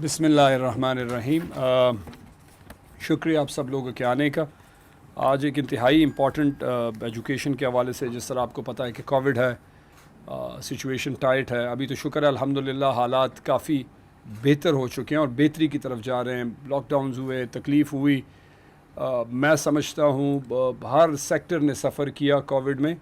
बिस्मिल्लाहिर्रहमानिर्रहीम। शुक्रिया आप सब लोगों के आने का। आज एक इंतहाई इम्पॉर्टेंट एजुकेशन के हवाले से, जिस तरह आपको पता है कि कोविड है, सिचुएशन टाइट है। अभी तो शुक्र है अल्हम्दुलिल्लाह हालात काफ़ी बेहतर हो चुके हैं और बेहतरी की तरफ जा रहे हैं। लॉकडाउन्स हुए, तकलीफ़ हुई, मैं समझता हूँ हर सेक्टर ने सफ़र किया कोविड में,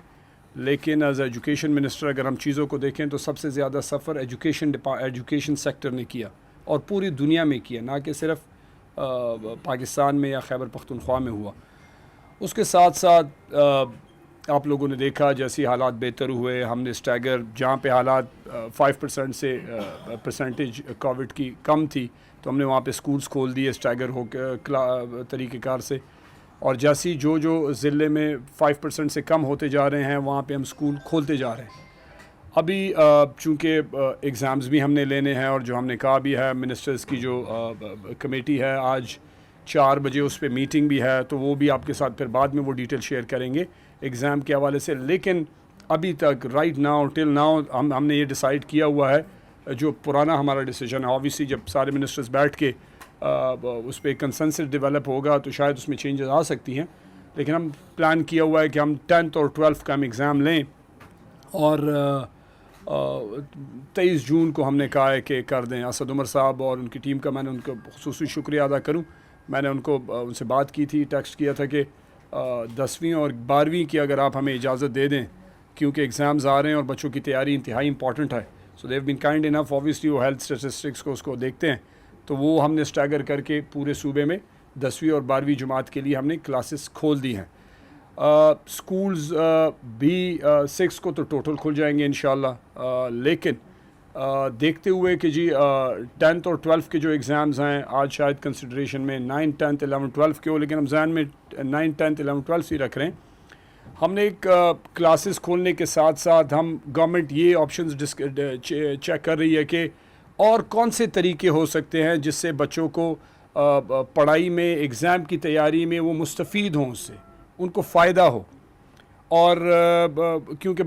लेकिन एज एजुकेशन मिनिस्टर अगर हम चीज़ों को देखें तो सबसे ज़्यादा सफ़र एजुकेशन सेक्टर ने किया और पूरी दुनिया में किया, ना कि सिर्फ पाकिस्तान में या खैबर पख्तूनख्वा में हुआ। उसके साथ साथ आप लोगों ने देखा जैसे हालात बेहतर हुए, हमने स्टैगर जहाँ पे हालात 5% से परसेंटेज कोविड की कम थी तो हमने वहाँ पे स्कूल्स खोल दिए स्टैगर हो तरीक़ेकार से। और जैसी जो ज़िले में 5% से कम होते जा रहे हैं वहाँ पे हम स्कूल खोलते जा रहे हैं। अभी चूँकि एग्ज़ाम्स भी हमने लेने हैं और जो हमने कहा भी है, मिनिस्टर्स की जो कमेटी है आज 4 बजे उस पर मीटिंग भी है, तो वो भी आपके साथ फिर बाद में वो डिटेल शेयर करेंगे एग्ज़ाम के हवाले से। लेकिन अभी तक राइट नाउ टिल नाउ हमने ये डिसाइड किया हुआ है, जो पुराना हमारा डिसीजन है। ऑब्वियसली जब सारे मिनिस्टर्स बैठ के उस पर कंसेंसस डेवलप होगा तो शायद उसमें चेंजेस आ सकती हैं, लेकिन हम प्लान किया हुआ है कि हम 10th और 12th का हम एग्ज़ाम लें और 23 जून को हमने कहा है कि कर दें। असद उमर साहब और उनकी टीम का मैंने उनको खुसूसी शुक्रिया अदा करूं। मैंने उनसे बात की थी, टेक्स्ट किया था कि 10वीं और 12वीं की अगर आप हमें इजाज़त दे दें, क्योंकि एग्ज़ाम्स आ रहे हैं और बच्चों की तैयारी इंतहाई इंपॉर्टेंट है। सो देव बिन काइंड इनफ, ऑब्वियसली वो हेल्थ स्टेटिस्टिक्स को उसको देखते हैं, तो वो हमने स्टैगर करके पूरे सूबे में 10वीं और 12वीं जमात के लिए हमने क्लासेस खोल दी हैं। स्कूल्स भी 6 को तो टोटल खुल जाएंगे इंशाल्लाह, लेकिन देखते हुए कि जी 10th और 12th के जो एग्ज़ाम्स हैं आज शायद कंसिडरेशन में 9, 10th, 11, 12 के हो, लेकिन हम जहन में 9, 10th, 11, 12 ही रख रहे हैं। हमने एक क्लासेस खोलने के साथ साथ हम गवर्नमेंट ये ऑप्शंस चेक कर रही है कि और कौन से तरीके हो सकते हैं जिससे बच्चों को पढ़ाई में, एग्ज़ाम की तैयारी में वो मुस्तफ़ीद हों, उससे उनको फ़ायदा हो। और क्योंकि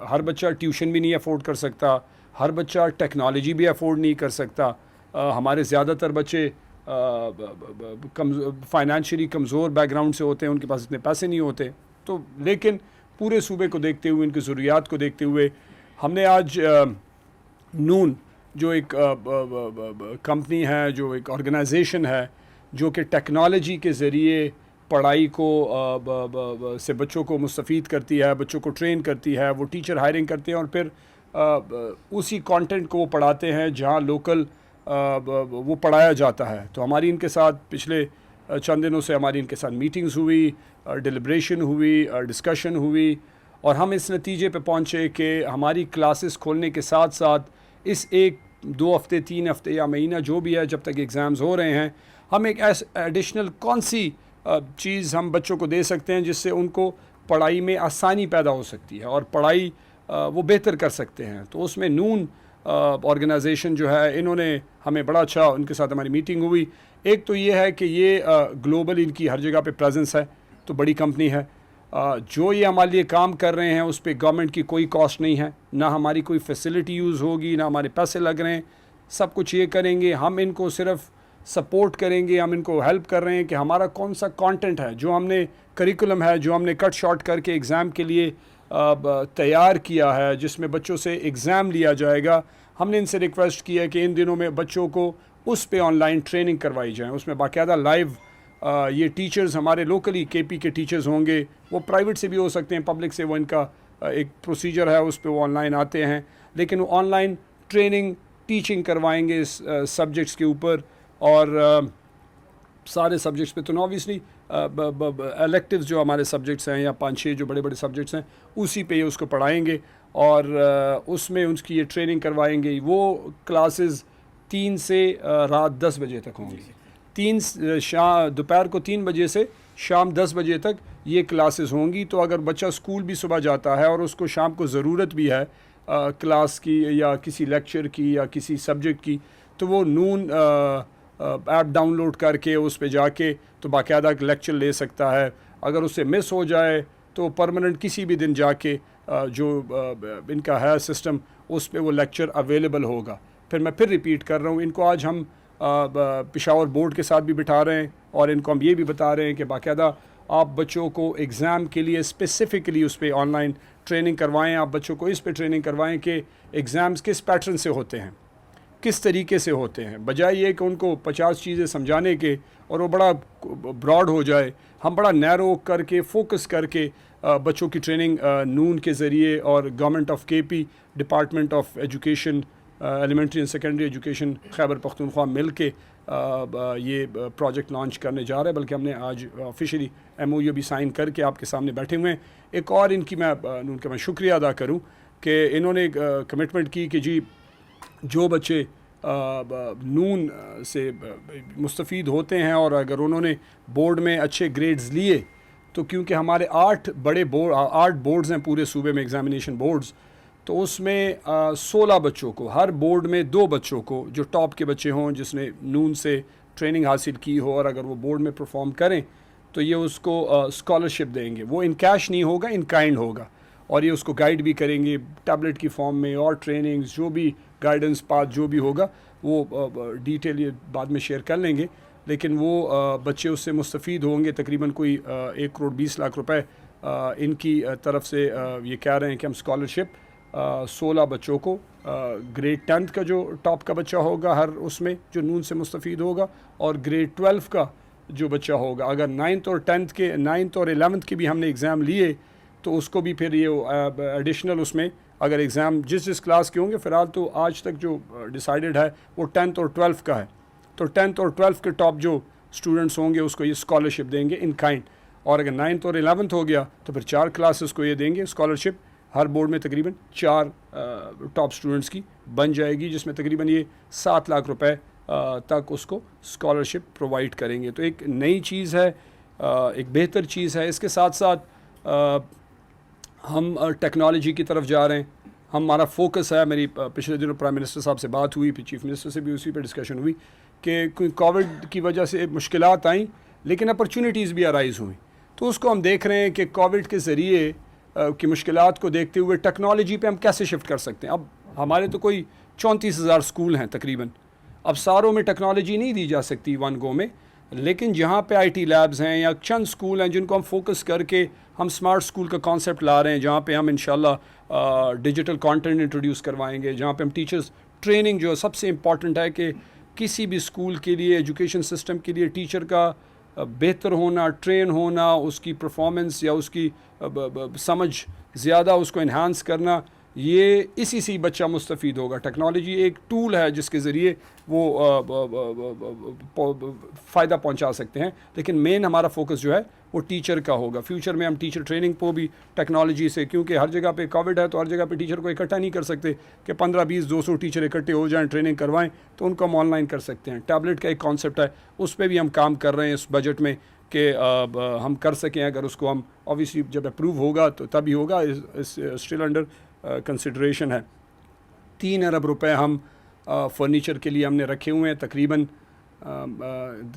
हर बच्चा ट्यूशन भी नहीं अफोर्ड कर सकता, हर बच्चा टेक्नोलॉजी भी अफोर्ड नहीं कर सकता। हमारे ज़्यादातर बच्चे फाइनेंशियली कमज़ोर बैकग्राउंड से होते हैं, उनके पास इतने पैसे नहीं होते। तो लेकिन पूरे सूबे को देखते हुए, इनकी ज़रूरियात को देखते हुए हमने आज नून जो एक कंपनी है, जो एक ऑर्गेनाइजेशन है जो कि टेक्नोलॉजी के ज़रिए पढ़ाई को से बच्चों को मुस्तफ़ीद करती है, बच्चों को ट्रेन करती है। वो टीचर हायरिंग करते हैं और फिर उसी कंटेंट को वो पढ़ाते हैं जहाँ लोकल वो पढ़ाया जाता है। तो हमारी इनके साथ पिछले चंद दिनों से हमारी इनके साथ मीटिंग्स हुई, डिलिब्रेशन हुई, डिस्कशन हुई और हम इस नतीजे पे पहुँचे कि हमारी क्लासेस खोलने के साथ साथ इस 1, 2 हफ़्ते, 3 हफ़्ते या महीना जो भी है जब तक एग्ज़ाम्स हो रहे हैं, हम एक एडिशनल कौन सी चीज़ हम बच्चों को दे सकते हैं जिससे उनको पढ़ाई में आसानी पैदा हो सकती है और पढ़ाई वो बेहतर कर सकते हैं। तो उसमें नून ऑर्गेनाइजेशन जो है, इन्होंने हमें बड़ा अच्छा, उनके साथ हमारी मीटिंग हुई। एक तो ये है कि ये ग्लोबल इनकी हर जगह पे प्रेजेंस है, तो बड़ी कंपनी है। जो ये हमारे लिए काम कर रहे हैं उस पर गवर्नमेंट की कोई कॉस्ट नहीं है, ना हमारी कोई फैसिलिटी यूज़ होगी, ना हमारे पैसे लग रहे हैं। सब कुछ ये करेंगे, हम इनको सिर्फ सपोर्ट करेंगे, हम इनको हेल्प कर रहे हैं कि हमारा कौन सा कंटेंट है, जो हमने करिकुलम है, जो हमने कट शॉर्ट करके एग्ज़ाम के लिए तैयार किया है, जिसमें बच्चों से एग्ज़ाम लिया जाएगा। हमने इनसे रिक्वेस्ट की है कि इन दिनों में बच्चों को उस पे ऑनलाइन ट्रेनिंग करवाई जाए, उसमें बाकायदा लाइव ये टीचर्स हमारे लोकली केपी के टीचर्स होंगे, वो प्राइवेट से भी हो सकते हैं, पब्लिक से, वो इनका एक प्रोसीजर है, उस पर वो ऑनलाइन आते हैं, लेकिन वो ऑनलाइन ट्रेनिंग टीचिंग करवाएंगे इस सब्जेक्ट्स के ऊपर। और सारे सब्जेक्ट्स पे तो ऑब्वियसली इलेक्टिव्स जो हमारे सब्जेक्ट्स हैं या 5-6 जो बड़े बड़े सब्जेक्ट्स हैं उसी पे ये उसको पढ़ाएंगे और उसमें उसकी ये ट्रेनिंग करवाएंगे। वो क्लासेस 3 से रात 10 बजे तक होंगी, दोपहर को 3 बजे से शाम 10 बजे तक ये क्लासेस होंगी। तो अगर बच्चा स्कूल भी सुबह जाता है और उसको शाम को ज़रूरत भी है क्लास की या किसी लेक्चर की या किसी सब्जेक्ट की, तो वो नून ऐप डाउनलोड करके उस पे जाके तो बाकायदा लेक्चर ले सकता है। अगर उससे मिस हो जाए तो परमानेंट किसी भी दिन जाके जो इनका है सिस्टम, उस पे वो लेक्चर अवेलेबल होगा। फिर मैं रिपीट कर रहा हूँ, इनको आज हम पेशावर बोर्ड के साथ भी बिठा रहे हैं और इनको हम ये भी बता रहे हैं कि बाकायदा आप बच्चों को एग्ज़ाम के लिए स्पेसिफ़िकली उस पर ऑनलाइन ट्रेनिंग करवाएं, आप बच्चों को इस पे ट्रेनिंग करवाएं कि एग्ज़ाम्स किस पैटर्न से होते हैं, किस तरीके से होते हैं, बजाय ये कि उनको 50 चीज़ें समझाने के और वो बड़ा ब्रॉड हो जाए। हम बड़ा नैरो करके फोकस करके बच्चों की ट्रेनिंग नून के ज़रिए और government of KP, department of education, elementary and secondary education Khyber Pakhtunkhwa मिल के ये प्रोजेक्ट लॉन्च करने जा रहे हैं। बल्कि हमने आज ऑफिशियली MOU भी साइन करके आपके सामने बैठे हुए हैं। एक और इनकी मैं शुक्रिया अदा करूं कि इन्होंने कमिटमेंट की कि जी जो बच्चे नून से मुस्तफ़ीद होते हैं और अगर उन्होंने बोर्ड में अच्छे ग्रेड्स लिए तो क्योंकि हमारे 8 बोर्ड्स हैं पूरे सूबे में, एग्ज़ामिनेशन बोर्ड्स, तो उसमें 16 बच्चों को, हर बोर्ड में 2 बच्चों को जो टॉप के बच्चे हों, जिसने नून से ट्रेनिंग हासिल की हो और अगर वो बोर्ड में परफॉर्म करें तो ये उसको स्कॉलरशिप देंगे। वो इन कैश नहीं होगा, इन काइंड होगा, और ये उसको गाइड भी करेंगे टैबलेट की फॉर्म में और ट्रेनिंग्स, जो भी गाइडेंस पाथ जो भी होगा वो डिटेल ये बाद में शेयर कर लेंगे। लेकिन वो बच्चे उससे मुस्तफ़ीद होंगे। तकरीबन कोई 1 करोड़ 20 लाख रुपए इनकी तरफ से ये कह रहे हैं कि हम स्कॉलरशिप 16 बच्चों को, ग्रेड 10th का जो टॉप का बच्चा होगा हर उसमें जो नून से मुस्तफ़ीद होगा, और ग्रेड 12 का जो बच्चा होगा, अगर 9th और 11th के भी हमने एग्ज़ाम लिए तो उसको भी फिर ये एडिशनल उसमें अगर एग्ज़ाम जिस क्लास के होंगे, फ़िलहाल तो आज तक जो डिसाइडेड है वो 10th और 12th का है, तो 10th और 12th के टॉप जो स्टूडेंट्स होंगे उसको ये स्कॉलरशिप देंगे इन काइंड। और अगर 9th और 11th हो गया तो फिर 4 क्लासेस को ये देंगे स्कॉलरशिप। हर बोर्ड में तकरीबन 4 टॉप स्टूडेंट्स की बन जाएगी, जिसमें तकरीबन ये 7 लाख रुपए तक उसको स्कॉलरशिप प्रोवाइड करेंगे। तो एक नई चीज़ है, एक बेहतर चीज़ है। इसके साथ साथ हम टेक्नोलॉजी की तरफ जा रहे हैं। हमारा फोकस है, मेरी पिछले दिनों प्राइम मिनिस्टर साहब से बात हुई, फिर चीफ मिनिस्टर से भी उसी पे डिस्कशन हुई कि कोविड की वजह से मुश्किलात आई लेकिन अपॉर्चुनिटीज़ भी अराइज़ हुई। तो उसको हम देख रहे हैं कि कोविड के ज़रिए की मुश्किलात को देखते हुए टेक्नोलॉजी पे हम कैसे शिफ्ट कर सकते हैं। अब हमारे तो कोई 34,000 स्कूल हैं तकरीबन, अब सारों में टेक्नोलॉजी नहीं दी जा सकती वन गो में, लेकिन जहाँ पे IT लैब्स हैं या चंद स्कूल हैं जिनको हम फोकस करके हम स्मार्ट स्कूल का कॉन्सेप्ट ला रहे हैं, जहाँ पे हम इंशाल्लाह डिजिटल कंटेंट इंट्रोड्यूस करवाएंगे, जहाँ पे हम टीचर्स ट्रेनिंग, जो सबसे इम्पॉर्टेंट है कि किसी भी स्कूल के लिए, एजुकेशन सिस्टम के लिए टीचर का बेहतर होना, ट्रेन होना, उसकी परफॉर्मेंस या उसकी समझ ज़्यादा उसको इन्हांस करना, ये इसी से बच्चा मुस्तफ़ीद होगा। टेक्नोलॉजी एक टूल है जिसके ज़रिए वो फ़ायदा पहुंचा सकते हैं, लेकिन मेन हमारा फोकस जो है वो टीचर का होगा। फ्यूचर में हम टीचर ट्रेनिंग को भी टेक्नोलॉजी से, क्योंकि हर जगह पे कोविड है तो हर जगह पे टीचर को इकट्ठा नहीं कर सकते कि 15, 20, 200 टीचर इकट्ठे हो जाएं, ट्रेनिंग करवाएं, तो उनको हम ऑनलाइन कर सकते हैं। टैबलेट का एक कॉन्सेप्ट है, उस पर भी हम काम कर रहे हैं इस बजट में कि हम कर सकें। अगर उसको हम ऑब्वियसली जब अप्रूव होगा तो तभी होगा, इस स्टिल अंडर कंसिडरेशन है। 3 अरब रुपए हम फर्नीचर के लिए हमने रखे हुए हैं। तकरीबन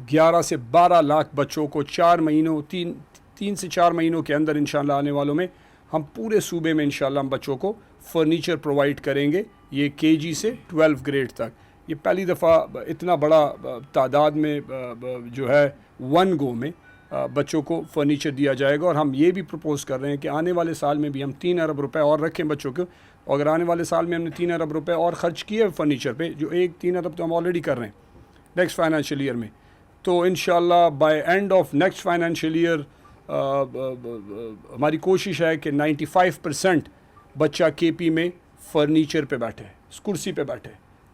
11 से 12 लाख बच्चों को 3 से 4 महीनों के अंदर इंशाल्लाह आने वालों में हम पूरे सूबे में इंशाल्लाह हम बच्चों को फर्नीचर प्रोवाइड करेंगे, ये KG से 12 ग्रेड तक। ये पहली दफ़ा इतना बड़ा तादाद में जो है वन गो में बच्चों को फर्नीचर दिया जाएगा। और हम ये भी प्रपोज़ कर रहे हैं कि आने वाले साल में भी हम 3 अरब रुपए और रखें बच्चों को। अगर आने वाले साल में हमने 3 अरब रुपए और ख़र्च किए फर्नीचर पे, जो 3 अरब तो हम ऑलरेडी कर रहे हैं नेक्स्ट फाइनेंशियल ईयर में, तो इंशाल्लाह by end of next financial year हमारी कोशिश है कि 95% बच्चा KP में फर्नीचर पे बैठे, कुर्सी पे बैठे,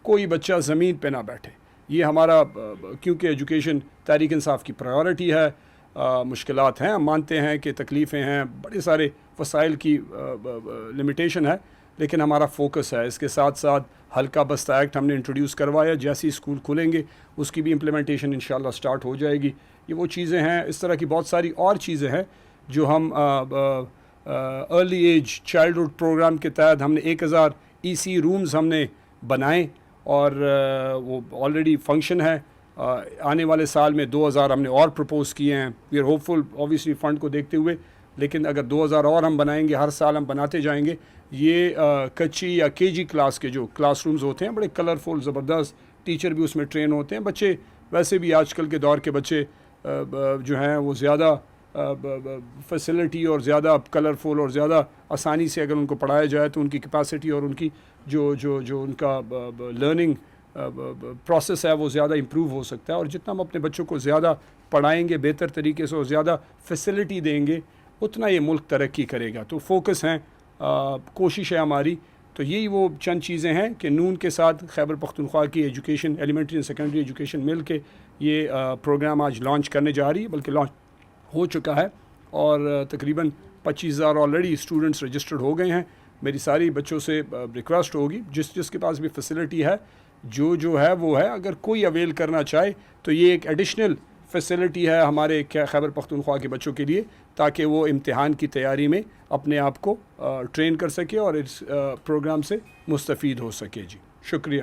कोई बच्चा ज़मीन पे ना बैठे। ये हमारा क्योंकि एजुकेशन तहरीक इंसाफ की प्रायोरिटी है। मुश्किलात हैं, हम मानते हैं कि तकलीफ़ें हैं, बड़े सारे वसाइल की लिमिटेशन है, लेकिन हमारा फोकस है। इसके साथ साथ हल्का बस्ता एक्ट हमने इंट्रोड्यूस करवाया, जैसे ही स्कूल खुलेंगे उसकी भी इम्प्लीमेंटेशन इंशाल्लाह स्टार्ट हो जाएगी। ये वो चीज़ें हैं, इस तरह की बहुत सारी और चीज़ें हैं जो हम अर्ली एज चाइल्डहुड प्रोग्राम के तहत हमने 1000 EC रूम्स हमने बनाए और वो ऑलरेडी फंक्शन है। आने वाले साल में 2000 हमने और प्रपोज़ किए हैं। We are hopeful obviously fund को देखते हुए, लेकिन अगर 2000 और हम बनाएंगे, हर साल हम बनाते जाएंगे। ये कच्ची या KG क्लास के जो क्लासरूम्स होते हैं, बड़े कलरफुल ज़बरदस्त टीचर भी उसमें ट्रेन होते हैं। बच्चे वैसे भी आजकल के दौर के बच्चे जो हैं वो ज़्यादा फैसिलिटी और ज़्यादा कलरफुल और ज़्यादा आसानी से अगर उनको पढ़ाया जाए तो उनकी कैपेसिटी और उनकी जो उनका लर्निंग प्रोसेस है वो ज़्यादा इम्प्रूव हो सकता है। और जितना हम अपने बच्चों को ज़्यादा पढ़ाएंगे बेहतर तरीके से और ज़्यादा फैसिलिटी देंगे उतना ये मुल्क तरक्की करेगा। तो फोकस हैं, कोशिश है हमारी। तो यही वो चंद चीज़ें हैं कि नून के साथ खैबर पख्तूनख्वा की education, elementary and secondary education मिल के ये प्रोग्राम आज लॉन्च करने जा रही है, बल्कि लॉन्च हो चुका है और तकरीबन 25,000 ऑलरेडी स्टूडेंट्स रजिस्टर्ड हो गए हैं। मेरी सारी बच्चों से रिक्वेस्ट होगी जिसके पास भी फैसिलिटी है जो है वो है, अगर कोई अवेल करना चाहे तो ये एक एडिशनल फैसिलिटी है हमारे खैबर पख्तूनख्वा के बच्चों के लिए, ताकि वो इम्तिहान की तैयारी में अपने आप को ट्रेन कर सके और इस प्रोग्राम से मुस्तफ़ीद हो सके। जी शुक्रिया।